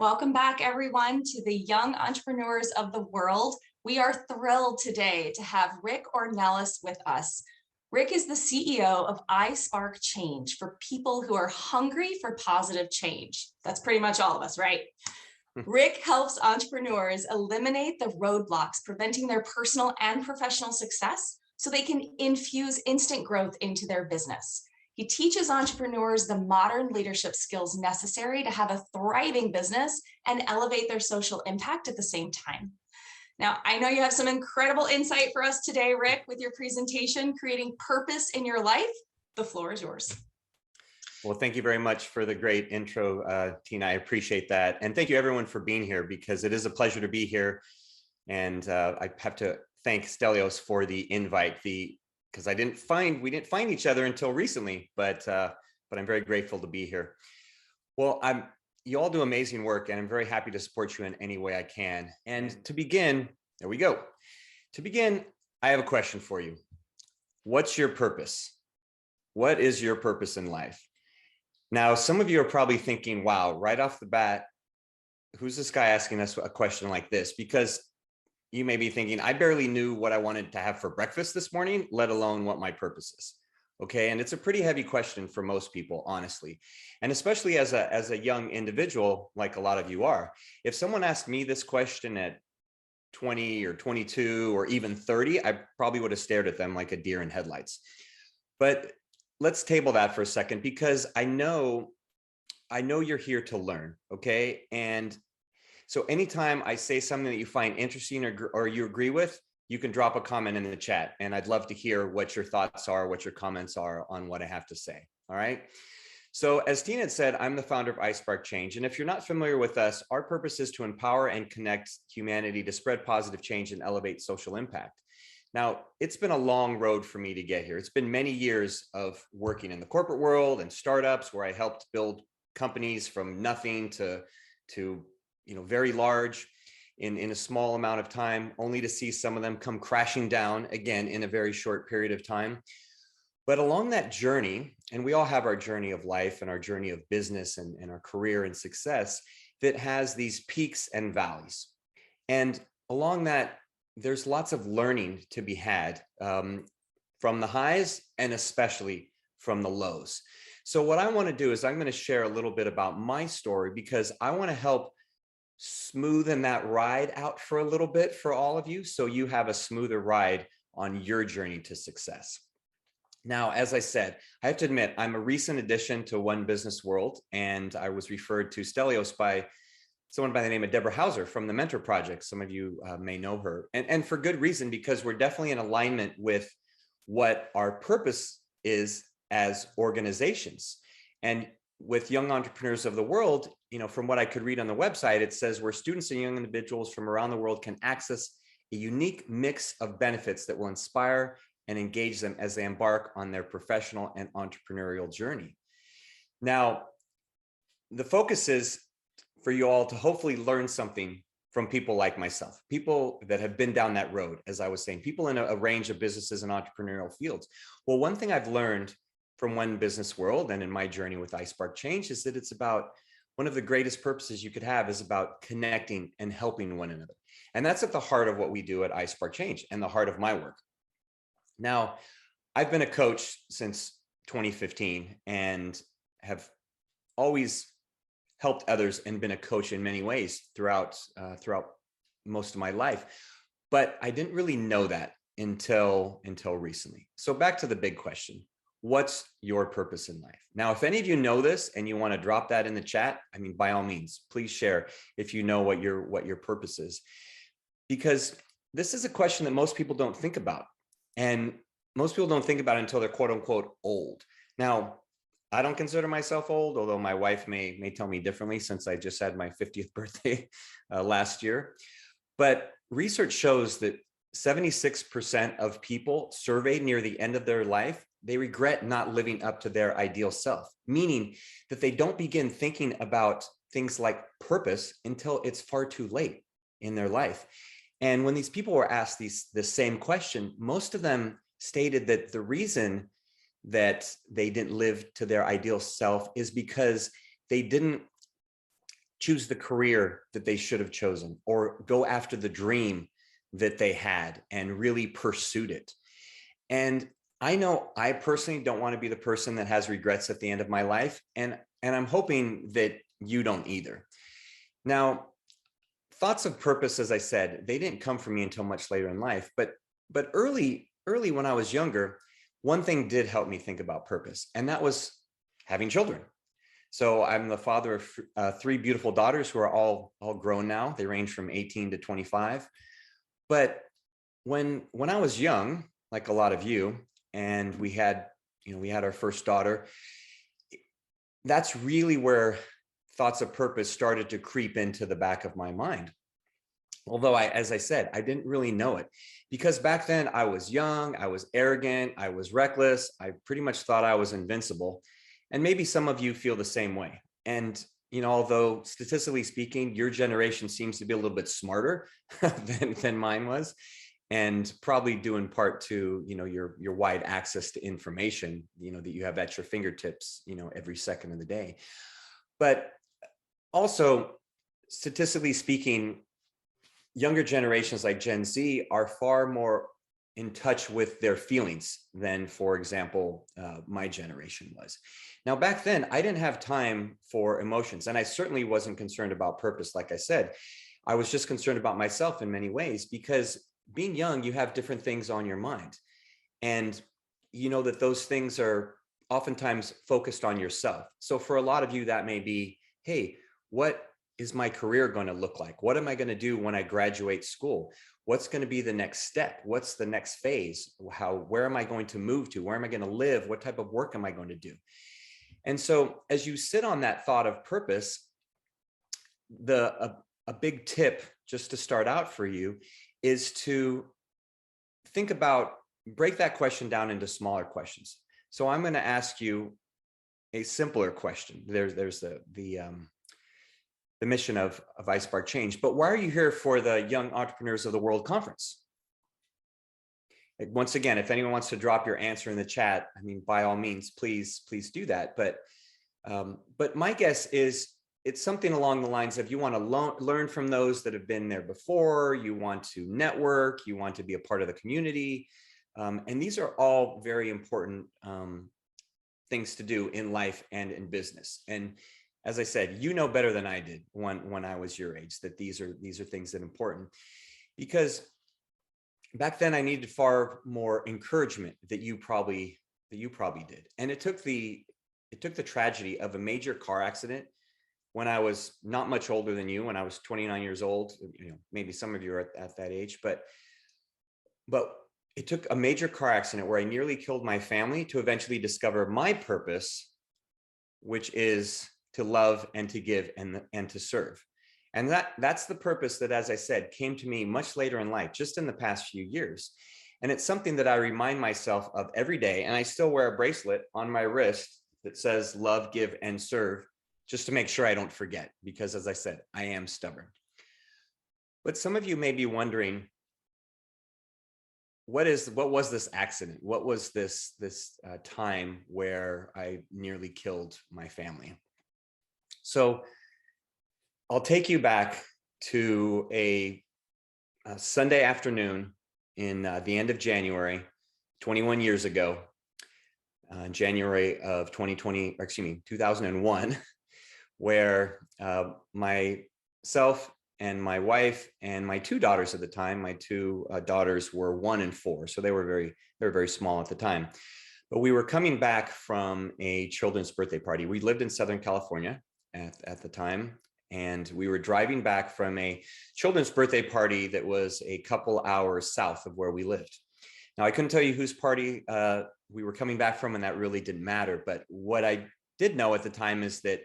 Welcome back, everyone, to the Young Entrepreneurs of the World. We are thrilled today to have Rick Ornelas with us. Rick is the CEO of iSpark Change for people who are hungry for positive change. That's pretty much all of us, right? Rick helps entrepreneurs eliminate the roadblocks preventing their personal and professional success so they can infuse instant growth into their business. He teaches entrepreneurs the modern leadership skills necessary to have a thriving business and elevate their social impact at the same time. Now, I know you have some incredible insight for us today, Rick, with your presentation, Creating Purpose in Your Life. The floor is yours. Well, thank you very much for the great intro, Tina. I appreciate that. And thank you everyone for being here, because it is a pleasure to be here. And I have to thank Stelios for the invite, because we didn't find each other until recently, but I'm very grateful to be here. Well, you all do amazing work, and I'm very happy to support you in any way I can. And to begin, there we go. To begin, I have a question for you. What's your purpose? What is your purpose in life? Now, some of you are probably thinking, wow, right off the bat, who's this guy asking us a question like this? Because you may be thinking, I barely knew what I wanted to have for breakfast this morning, let alone what my purpose is. Okay. And it's a pretty heavy question for most people, honestly. And especially as a young individual, like a lot of you are. If someone asked me this question at 20 or 22 or even 30, I probably would have stared at them like a deer in headlights. But let's table that for a second, because I know you're here to learn. Okay. And so anytime I say something that you find interesting or you agree with, you can drop a comment in the chat, and I'd love to hear what your thoughts are, what your comments are on what I have to say. All right. So as Tina had said, I'm the founder of iSpark Change. And if you're not familiar with us, our purpose is to empower and connect humanity to spread positive change and elevate social impact. Now, it's been a long road for me to get here. It's been many years of working in the corporate world and startups, where I helped build companies from nothing to very large in a small amount of time, only to see some of them come crashing down again in a very short period of time. But along that journey, and we all have our journey of life and our journey of business and our career and success, that has these peaks and valleys. And along that, there's lots of learning to be had from the highs and especially from the lows. So what I want to do is I'm going to share a little bit about my story, because I want to help smoothen that ride out for a little bit for all of you, so you have a smoother ride on your journey to success. Now, as I said, I have to admit, I'm a recent addition to One Business World, and I was referred to Stelios by someone by the name of Deborah Hauser from the Mentor Project. Some of you may know her, and for good reason, because we're definitely in alignment with what our purpose is as organizations. And with Young Entrepreneurs of the World, from what I could read on the website, it says where students and young individuals from around the world can access a unique mix of benefits that will inspire and engage them as they embark on their professional and entrepreneurial journey. Now, the focus is for you all to hopefully learn something from people like myself, people that have been down that road, as I was saying, people in a range of businesses and entrepreneurial fields. Well, one thing I've learned from One Business World and in my journey with iSpark Change is that it's about one of the greatest purposes you could have is about connecting and helping one another. And that's at the heart of what we do at iSpark Change and the heart of my work. Now, I've been a coach since 2015 and have always helped others and been a coach in many ways throughout most of my life. But I didn't really know that until recently. So back to the big question. What's your purpose in life? Now, if any of you know this and you want to drop that in the chat, by all means, please share if you know what your purpose is, because this is a question that most people don't think about. And most people don't think about it until they're quote unquote old. Now, I don't consider myself old, although my wife may tell me differently, since I just had my 50th birthday last year. But research shows that 76% of people surveyed near the end of their life, they regret not living up to their ideal self, meaning that they don't begin thinking about things like purpose until it's far too late in their life. And when these people were asked the same question, most of them stated that the reason that they didn't live to their ideal self is because they didn't choose the career that they should have chosen, or go after the dream that they had and really pursued it. And I know I personally don't want to be the person that has regrets at the end of my life. And I'm hoping that you don't either. Now, thoughts of purpose, as I said, they didn't come from me until much later in life, but early when I was younger, one thing did help me think about purpose, and that was having children. So I'm the father of 3 beautiful daughters who are all grown now. They range from 18 to 25. But when I was young, like a lot of you, and we had our first daughter, that's really where thoughts of purpose started to creep into the back of my mind. Although as I said, I didn't really know it, because back then I was young, I was arrogant, I was reckless. I pretty much thought I was invincible. And maybe some of you feel the same way. And, although statistically speaking, your generation seems to be a little bit smarter than mine was, and probably due in part to, your wide access to information, that you have at your fingertips, every second of the day. But also, statistically speaking, younger generations like Gen Z are far more in touch with their feelings than, for example, my generation was. Now, back then, I didn't have time for emotions, and I certainly wasn't concerned about purpose. Like I said, I was just concerned about myself in many ways, because being young, you have different things on your mind. And you know that those things are oftentimes focused on yourself. So for a lot of you, that may be, hey, what is my career going to look like? What am I going to do when I graduate school? What's going to be the next step? What's the next phase? Where am I going to move to? Where am I going to live? What type of work am I going to do? And so as you sit on that thought of purpose, a big tip just to start out for you is to break that question down into smaller questions. So I'm going to ask you a simpler question. There's the mission of iSpark Change. But why are you here for the Young Entrepreneurs of the World Conference? Once again, if anyone wants to drop your answer in the chat, by all means, please do that. But my guess is it's something along the lines of, you want to learn from those that have been there before, you want to network, you want to be a part of the community. And these are all very important things to do in life and in business. And as I said, you know better than I did when I was your age, that these are things that are important, because back then I needed far more encouragement that you probably did. And it took the tragedy of a major car accident when I was not much older than you, when I was 29 years old. Maybe some of you are at that age, but it took a major car accident where I nearly killed my family to eventually discover my purpose, which is to love and to give and to serve. And that's the purpose that, as I said, came to me much later in life, just in the past few years. And it's something that I remind myself of every day. And I still wear a bracelet on my wrist that says love, give, and serve, just to make sure I don't forget, because as I said, I am stubborn. But some of you may be wondering, what was this accident? What was this time where I nearly killed my family? So I'll take you back to a Sunday afternoon in the end of January, 21 years ago, January of 2001, where myself and my wife and my 2 daughters at the time, my 2 daughters were 1 and 4, so they were very small at the time. But we were coming back from a children's birthday party. We lived in Southern California at the time, and we were driving back from a children's birthday party that was a couple hours south of where we lived. Now, I couldn't tell you whose party we were coming back from, and that really didn't matter. But what I did know at the time is that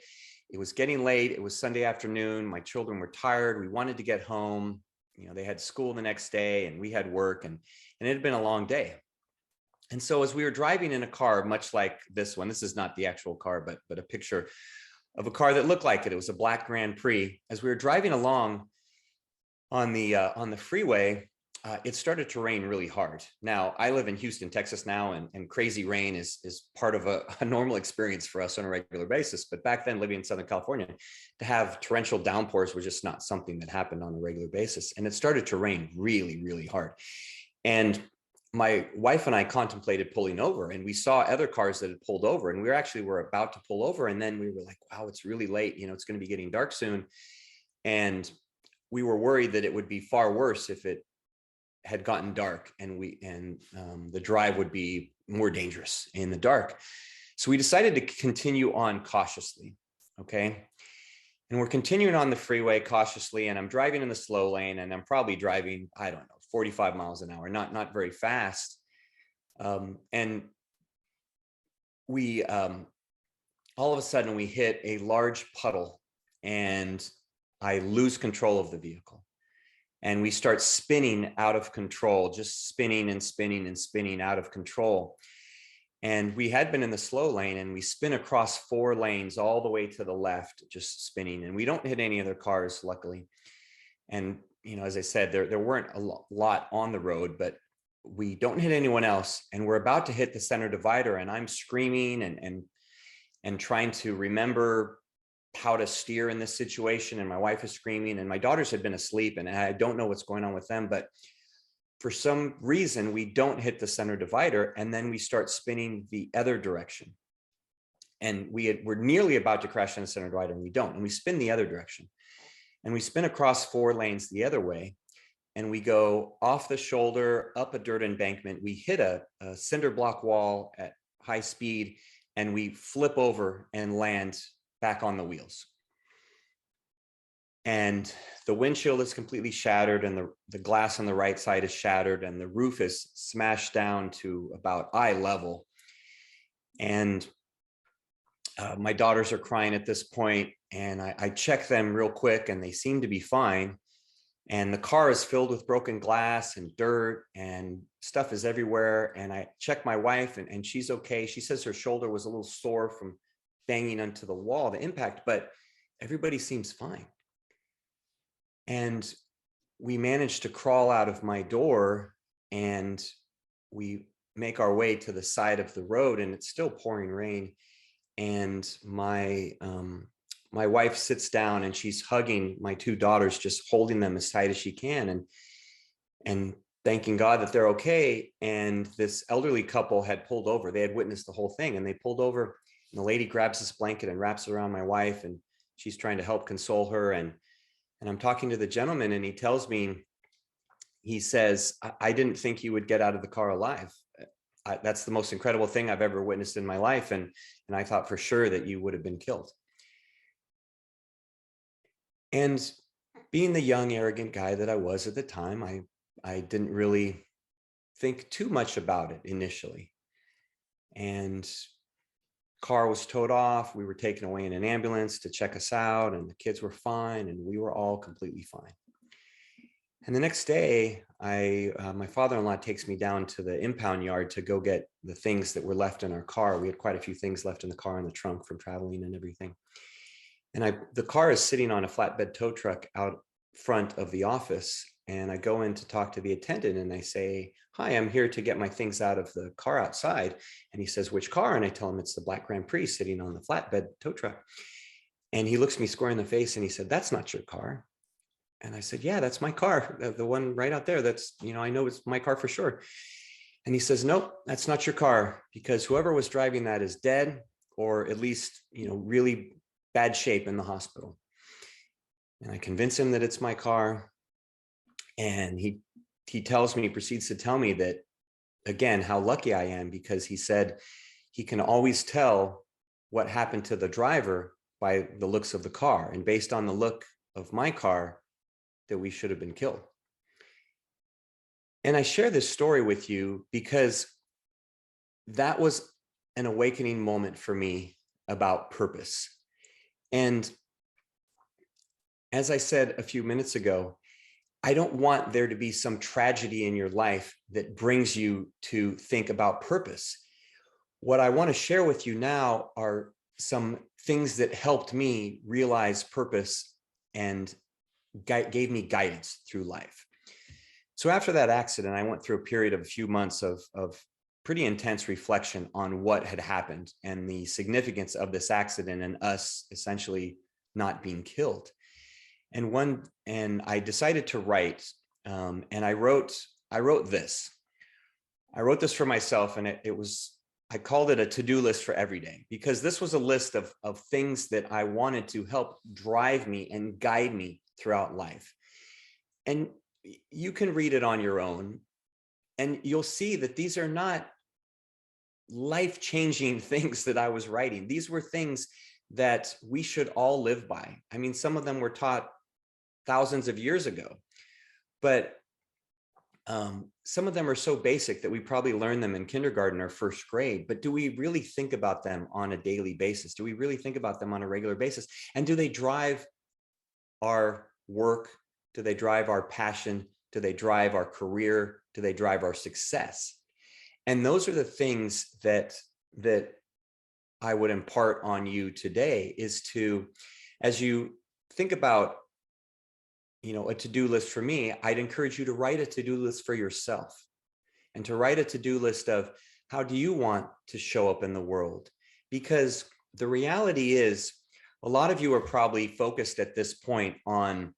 it was getting late. It was Sunday afternoon. My children were tired. We wanted to get home. They had school the next day, and we had work, and it had been a long day. And so as we were driving in a car, much like this one, this is not the actual car, but a picture of a car that looked like it. It was a black Grand Prix. As we were driving along on the freeway, it started to rain really hard. Now, I live in Houston, Texas now, and crazy rain is part of a normal experience for us on a regular basis. But back then, living in Southern California, to have torrential downpours was just not something that happened on a regular basis. And it started to rain really, really hard. And my wife and I contemplated pulling over, and we saw other cars that had pulled over, and we were about to pull over. And then we were like, wow, it's really late. It's going to be getting dark soon. And we were worried that it would be far worse if it had gotten dark and the drive would be more dangerous in the dark. So we decided to continue on cautiously. Okay. And we're continuing on the freeway cautiously, and I'm driving in the slow lane, and I'm probably driving, I don't know, 45 miles an hour, not very fast. And we, all of a sudden we hit a large puddle, and I lose control of the vehicle. And we start spinning out of control, just spinning and spinning and spinning out of control. And we had been in the slow lane, and we spin across 4 lanes all the way to the left, just spinning. And we don't hit any other cars, luckily. And, as I said, there weren't a lot on the road, but we don't hit anyone else. And we're about to hit the center divider, and I'm screaming and trying to remember how to steer in this situation. And my wife is screaming, and my daughters had been asleep, and I don't know what's going on with them, but for some reason we don't hit the center divider, and then we start spinning the other direction. And we're nearly about to crash in the center divider, and we don't, and we spin the other direction, and we spin across 4 lanes the other way, and we go off the shoulder, up a dirt embankment. We hit a cinder block wall at high speed, and we flip over and land back on the wheels. And the windshield is completely shattered, and the glass on the right side is shattered, and the roof is smashed down to about eye level. And my daughters are crying at this point, and I check them real quick, and they seem to be fine. And the car is filled with broken glass and dirt, and stuff is everywhere. And I check my wife, and she's okay. She says her shoulder was a little sore from banging onto the wall, the impact, but everybody seems fine. And we managed to crawl out of my door, and we make our way to the side of the road, and it's still pouring rain. And my wife sits down, and she's hugging my 2 daughters, just holding them as tight as she can, and thanking God that they're okay. And this elderly couple had pulled over. They had witnessed the whole thing, and they pulled over. And the lady grabs this blanket and wraps it around my wife, and she's trying to help console her. And I'm talking to the gentleman, and he tells me, he says, I didn't think you would get out of the car alive. That's the most incredible thing I've ever witnessed in my life. And I thought for sure that you would have been killed. And being the young, arrogant guy that I was at the time, I didn't really think too much about it initially. And car was towed off. We were taken away in an ambulance to check us out, and the kids were fine, and we were all completely fine. And the next day, my father-in-law takes me down to the impound yard to go get the things that were left in our car. We had quite a few things left in the car, in the trunk from traveling and everything. And the car is sitting on a flatbed tow truck out front of the office. And I go in to talk to the attendant, and I say, hi, I'm here to get my things out of the car outside. And he says, which car? And I tell him it's the black Grand Prix sitting on the flatbed tow truck. And he looks me square in the face, and he said, that's not your car. And I said, yeah, that's my car. The one right out there. That's, I know it's my car for sure. And he says, nope, that's not your car, because whoever was driving that is dead, or at least, really bad shape in the hospital. And I convince him that it's my car. And he proceeds to tell me that, again, how lucky I am, because he said he can always tell what happened to the driver by the looks of the car. And based on the look of my car, that we should have been killed. And I share this story with you because that was an awakening moment for me about purpose. And as I said a few minutes ago, I don't want there to be some tragedy in your life that brings you to think about purpose. What I want to share with you now are some things that helped me realize purpose and gave me guidance through life. So after that accident, I went through a period of a few months of pretty intense reflection on what had happened and the significance of this accident and us essentially not being killed. And I decided to write, and I wrote this. I wrote this for myself, and I called it a to-do list for every day, because this was a list of things that I wanted to help drive me and guide me throughout life. And you can read it on your own, and you'll see that these are not life-changing things that I was writing. These were things that we should all live by. I mean, some of them were taught thousands of years ago, but some of them are so basic that we probably learned them in kindergarten or first grade. But do we really think about them on a daily basis? Do we really think about them on a regular basis? And do they drive our work? Do they drive our passion? Do they drive our career? Do they drive our success? And those are the things that I would impart on you today, is to, as you think about, a to-do list for me, I'd encourage you to write a to-do list for yourself, and to write a to-do list of how do you want to show up in the world? Because the reality is, a lot of you are probably focused at this point on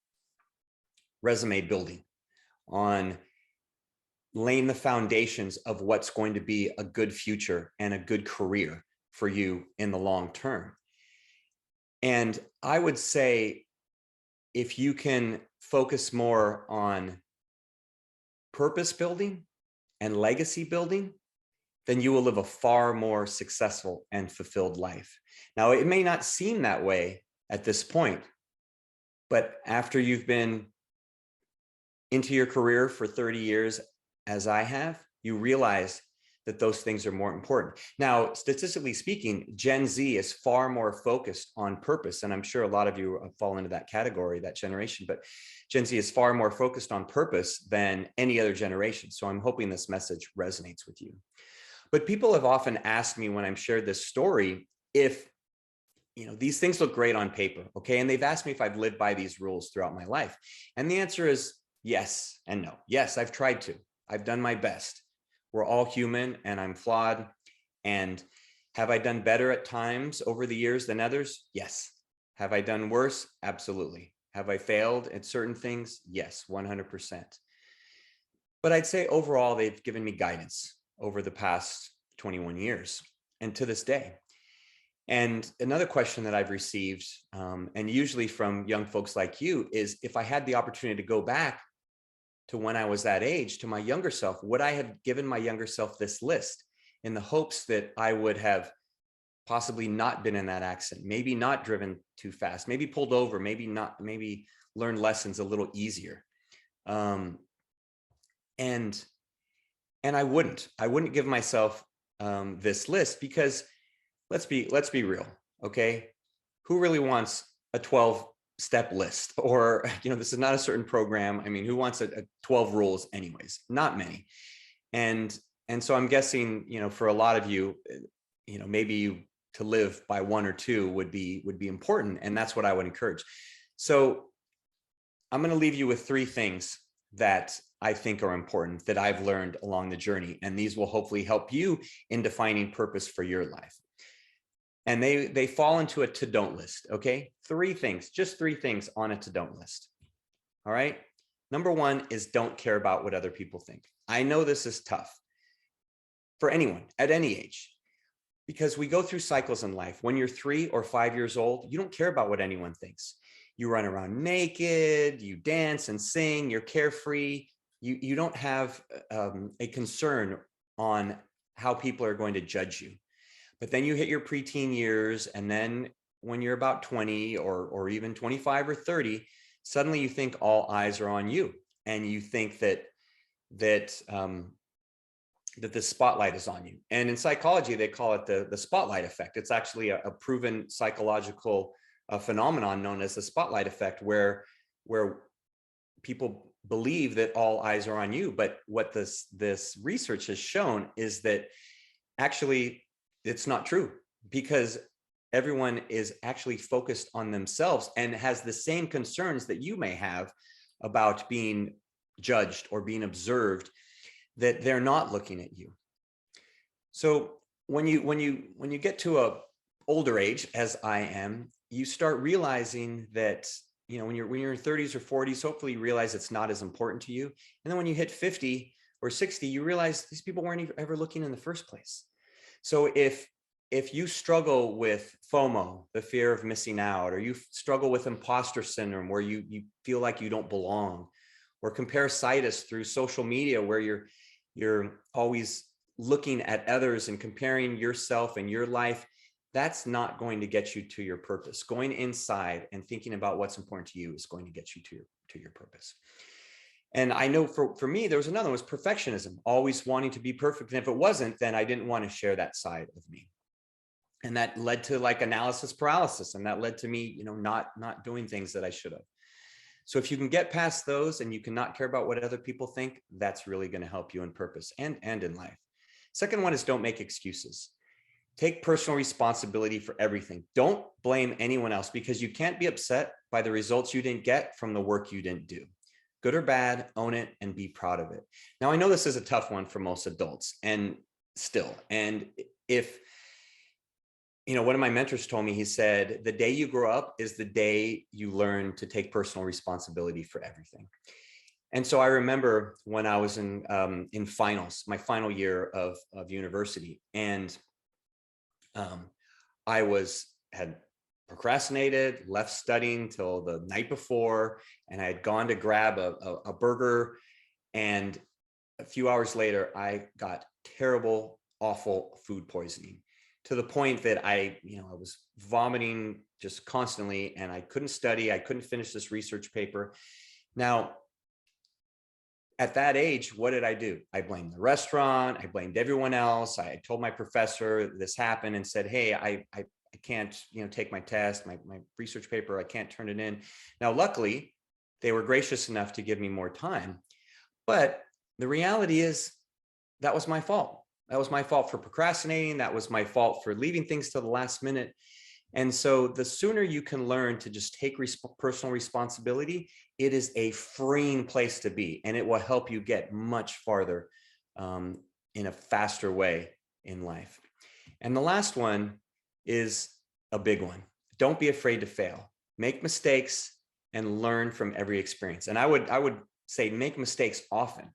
resume building, on laying the foundations of what's going to be a good future and a good career for you in the long term. And I would say, if you can focus more on purpose building and legacy building, then you will live a far more successful and fulfilled life. Now, it may not seem that way at this point, but after you've been into your career for 30 years, as I have, you realize that those things are more important. Now, statistically speaking, Gen Z is far more focused on purpose. And I'm sure a lot of you fall into that category, that generation, but Gen Z is far more focused on purpose than any other generation. So I'm hoping this message resonates with you. But people have often asked me when I've shared this story, if, these things look great on paper, okay? And they've asked me if I've lived by these rules throughout my life. And the answer is yes and no. Yes, I've tried to. I've done my best. We're all human, and I'm flawed. And have I done better at times over the years than others? Yes. Have I done worse? Absolutely. Have I failed at certain things? Yes, 100%. But I'd say overall, they've given me guidance over the past 21 years and to this day. And another question that I've received, and usually from young folks like you, is if I had the opportunity to go back to when I was that age, to my younger self, would I have given my younger self this list in the hopes that I would have possibly not been in that accident, maybe not driven too fast, maybe pulled over, maybe learned lessons a little easier. And I wouldn't give myself this list, because let's be real, okay? Who really wants a 12-step list? Or, this is not a certain program. I mean, who wants a 12 rules anyways? Not many. And so I'm guessing, for a lot of you, maybe to live by one or two would be important. And that's what I would encourage. So I'm going to leave you with 3 things that I think are important that I've learned along the journey. And these will hopefully help you in defining purpose for your life. And they fall into a to-don't list, okay? 3 things, just 3 things on a to-don't list. All right. Number 1 is don't care about what other people think. I know this is tough for anyone at any age, because we go through cycles in life. When you're 3 or 5 years old, you don't care about what anyone thinks. You run around naked, you dance and sing, you're carefree. You don't have a concern on how people are going to judge you. But then you hit your preteen years, and then when you're about 20 or even 25 or 30, suddenly you think all eyes are on you, and you think that the spotlight is on you. And in psychology, they call it the spotlight effect. It's actually a proven psychological phenomenon known as the spotlight effect, where people believe that all eyes are on you. But what this research has shown is that actually it's not true, because everyone is actually focused on themselves and has the same concerns that you may have about being judged or being observed, that they're not looking at you. So when you get to a older age, as I am, you start realizing that, you know, when you're in 30s or 40s, hopefully you realize it's not as important to you. And then when you hit 50 or 60, you realize these people weren't ever looking in the first place. So if you struggle with FOMO, the fear of missing out, or you struggle with imposter syndrome where you feel like you don't belong, or comparisitis through social media where you're always looking at others and comparing yourself and your life, that's not going to get you to your purpose. Going inside and thinking about what's important to you is going to get you to your purpose. And I know for me, there was another one, was perfectionism, always wanting to be perfect. And if it wasn't, then I didn't want to share that side of me. And that led to like analysis paralysis. And that led to me, you know, not doing things that I should have. So if you can get past those and you cannot care about what other people think, that's really going to help you in purpose and in life. Second one is don't make excuses. Take personal responsibility for everything. Don't blame anyone else, because you can't be upset by the results you didn't get from the work you didn't do. Good or bad, own it and be proud of it. Now, I know this is a tough one for most adults, and if, you know, one of my mentors told me, he said, the day you grow up is the day you learn to take personal responsibility for everything. And so I remember when I was in finals, my final year of university, and I had procrastinated, left studying till the night before, and I had gone to grab a burger. And a few hours later, I got terrible, awful food poisoning, to the point that I was vomiting just constantly, and I couldn't study. I couldn't finish this research paper. Now, at that age, what did I do? I blamed the restaurant. I blamed everyone else. I told my professor this happened and said, hey, I can't, take my test, my research paper, I can't turn it in. Now, luckily, they were gracious enough to give me more time. But the reality is that was my fault. That was my fault for procrastinating. That was my fault for leaving things to the last minute. And so the sooner you can learn to just take personal responsibility, it is a freeing place to be, and it will help you get much farther in a faster way in life. And the last one is a big one. Don't be afraid to fail. Make mistakes and learn from every experience. And I would say make mistakes often.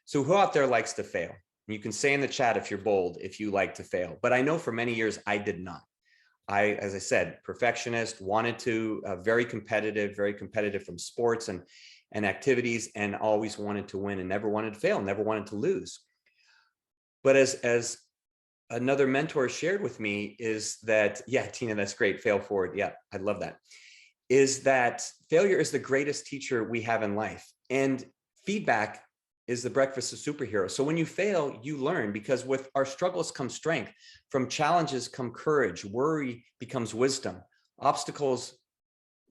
So who out there likes to fail? You can say in the chat if you're bold, if you like to fail. But I know for many years I did not. As I said, perfectionist, wanted to, very competitive from sports and activities, and always wanted to win and never wanted to fail, never wanted to lose. But as another mentor shared with me is that, yeah, Tina, that's great. Fail forward. Yeah, I love that. Is that failure is the greatest teacher we have in life. And feedback is the breakfast of superheroes. So when you fail, you learn, because with our struggles come strength. From challenges come courage. Worry becomes wisdom. Obstacles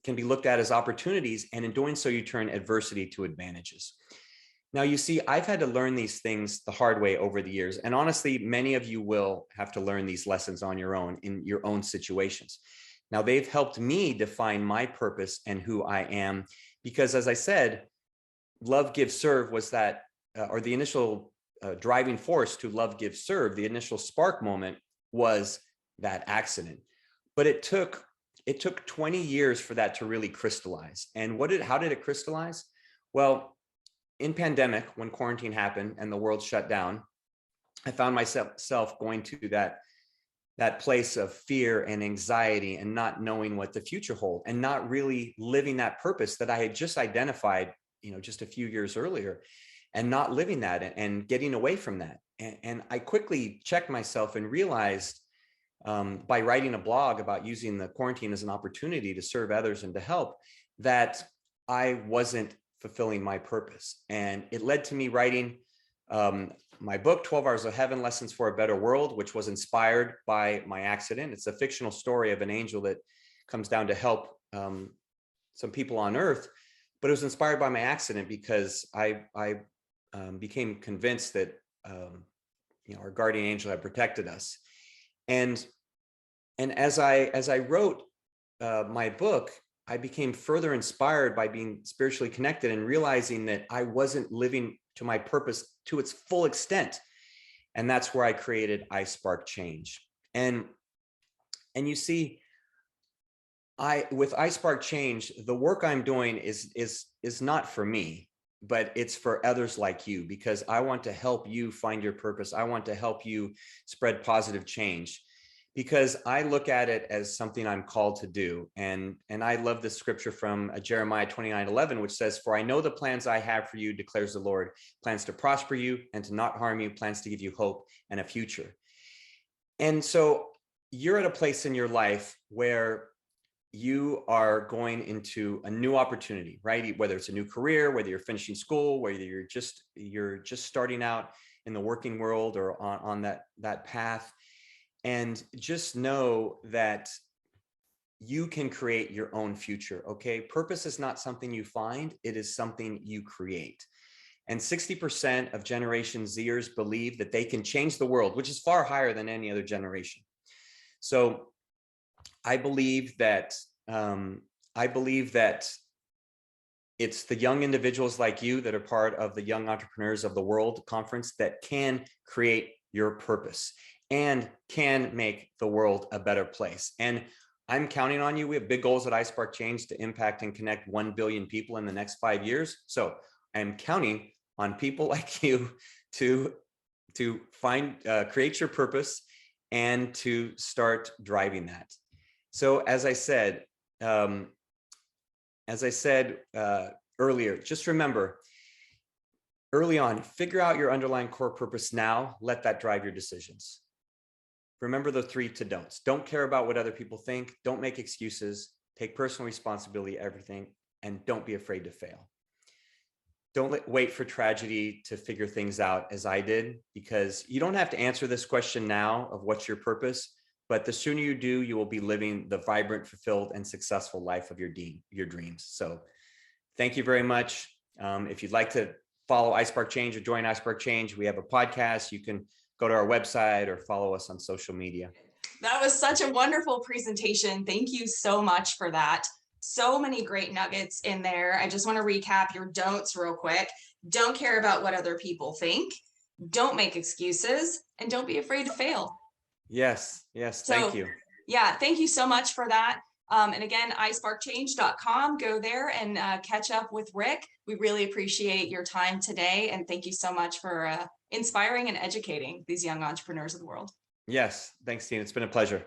can be looked at as opportunities, and in doing so, you turn adversity to advantages. Now, you see, I've had to learn these things the hard way over the years. And honestly, many of you will have to learn these lessons on your own in your own situations. Now, they've helped me define my purpose and who I am, because as I said, love, give, serve was that, or the initial driving force to love, give, serve, the initial spark moment was that accident. But it took 20 years for that to really crystallize. And how did it crystallize? Well, in pandemic, when quarantine happened and the world shut down, I found myself going to that place of fear and anxiety and not knowing what the future holds, and not really living that purpose that I had just identified, just a few years earlier, and not living that and getting away from that. And I quickly checked myself and realized, by writing a blog about using the quarantine as an opportunity to serve others and to help, that I wasn't fulfilling my purpose. And it led to me writing my book, 12 Hours of Heaven, Lessons for a Better World, which was inspired by my accident. It's a fictional story of an angel that comes down to help some people on earth. But it was inspired by my accident, because I became convinced that our guardian angel had protected us. And as I wrote my book, I became further inspired by being spiritually connected and realizing that I wasn't living to my purpose to its full extent. And that's where I created iSpark Change. And you see, with iSpark Change, the work I'm doing is not for me, but it's for others like you, because I want to help you find your purpose. I want to help you spread positive change, because I look at it as something I'm called to do. And I love this scripture from Jeremiah 29:11, which says, "For I know the plans I have for you, declares the Lord, plans to prosper you and to not harm you, plans to give you hope and a future." And so you're at a place in your life where you are going into a new opportunity, right? Whether it's a new career, whether you're finishing school, whether you're just starting out in the working world or on that path. And just know that you can create your own future, okay? Purpose is not something you find, it is something you create. And 60% of Generation Zers believe that they can change the world, which is far higher than any other generation. So I believe that it's the young individuals like you that are part of the Young Entrepreneurs of the World conference that can create your purpose and can make the world a better place. And I'm counting on you. We have big goals at iSpark Change to impact and connect 1 billion people in the next 5 years. So I'm counting on people like you to find, create your purpose and to start driving that. So as I said earlier, just remember, early on, figure out your underlying core purpose now. Let that drive your decisions. Remember the 3 to don'ts. Don't care about what other people think. Don't make excuses. Take personal responsibility, everything, and don't be afraid to fail. Don't wait for tragedy to figure things out as I did, because you don't have to answer this question now of what's your purpose, but the sooner you do, you will be living the vibrant, fulfilled, and successful life of your dreams. So thank you very much. If you'd like to follow iSpark Change or join iSpark Change, we have a podcast. You can go to our website or follow us on social media. That was such a wonderful presentation. Thank you so much for that. So many great nuggets in there. I just want to recap your don'ts real quick. Don't care about what other people think. Don't make excuses, and don't be afraid to fail. Yes, thank you. Yeah, thank you so much for that. And again, isparkchange.com, go there and catch up with Rick. We really appreciate your time today. And thank you so much for inspiring and educating these young entrepreneurs of the world. Yes, thanks, Tina. It's been a pleasure.